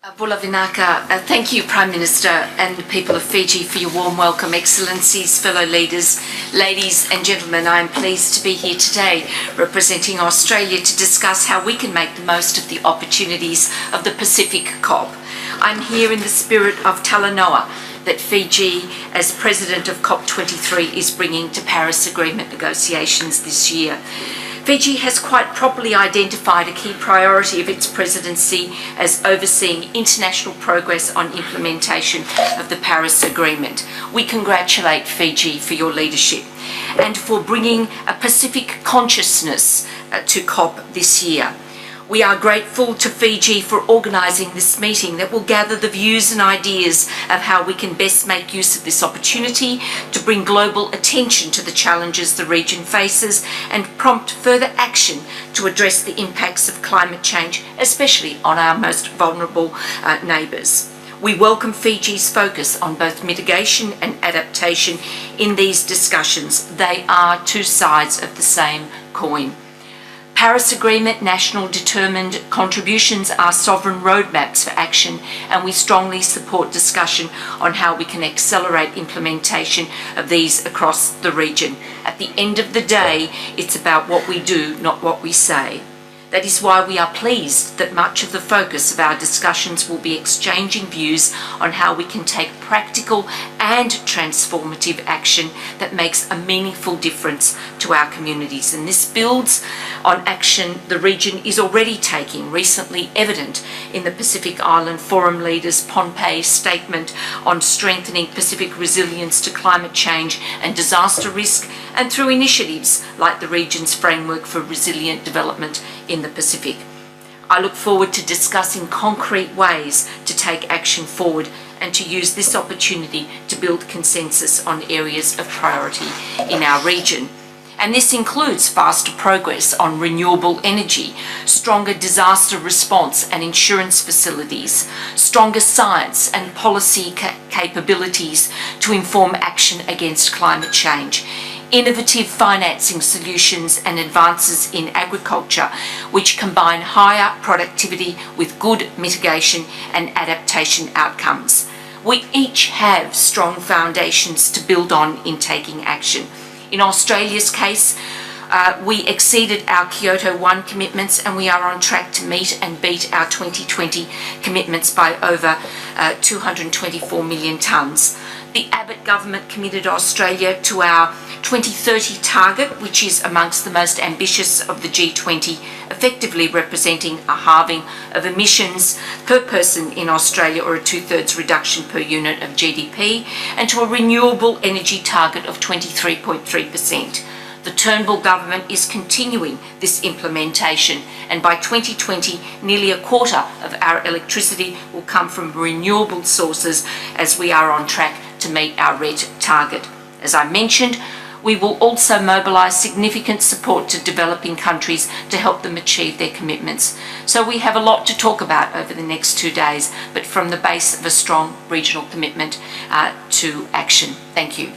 Bulavinaka, thank you Prime Minister and the people of Fiji for your warm welcome. Excellencies, fellow leaders, ladies and gentlemen, I am pleased to be here today representing Australia to discuss how we can make the most of the opportunities of the Pacific COP. I'm here in the spirit of Talanoa that Fiji, as President of COP23, is bringing to Paris Agreement negotiations this year. Fiji has quite properly identified a key priority of its presidency as overseeing international progress on implementation of the Paris Agreement. We congratulate Fiji for your leadership and for bringing a Pacific consciousness to COP this year. We are grateful to Fiji for organising this meeting that will gather the views and ideas of how we can best make use of this opportunity to bring global attention to the challenges the region faces and prompt further action to address the impacts of climate change, especially on our most vulnerable neighbours. We welcome Fiji's focus on both mitigation and adaptation in these discussions. They are two sides of the same coin. Paris Agreement national determined contributions are sovereign roadmaps for action, and we strongly support discussion on how we can accelerate implementation of these across the region. At the end of the day, it's about what we do, not what we say. That is why we are pleased that much of the focus of our discussions will be exchanging views on how we can take practical and transformative action that makes a meaningful difference to our communities. And this builds on action the region is already taking, recently evident in the Pacific Island Forum leaders' Pohnpei statement on strengthening Pacific resilience to climate change and disaster risk, and through initiatives like the region's framework for resilient development in the Pacific. I look forward to discussing concrete ways to take action forward and to use this opportunity to build consensus on areas of priority in our region. And this includes faster progress on renewable energy, stronger disaster response and insurance facilities, stronger science and policy capabilities to inform action against climate change, innovative financing solutions and advances in agriculture which combine higher productivity with good mitigation and adaptation outcomes. We each have strong foundations to build on in taking action. In Australia's case, we exceeded our Kyoto 1 commitments, and we are on track to meet and beat our 2020 commitments by over 224 million tonnes. The Abbott government committed Australia to our 2030 target, which is amongst the most ambitious of the G20, effectively representing a halving of emissions per person in Australia, or a 2/3 reduction per unit of GDP, and to a renewable energy target of 23.3%. The Turnbull government is continuing this implementation, and by 2020, nearly a quarter of our electricity will come from renewable sources as we are on track to meet our RED target. As I mentioned, we will also mobilise significant support to developing countries to help them achieve their commitments. So we have a lot to talk about over the next 2 days, but from the base of a strong regional commitment to action. Thank you.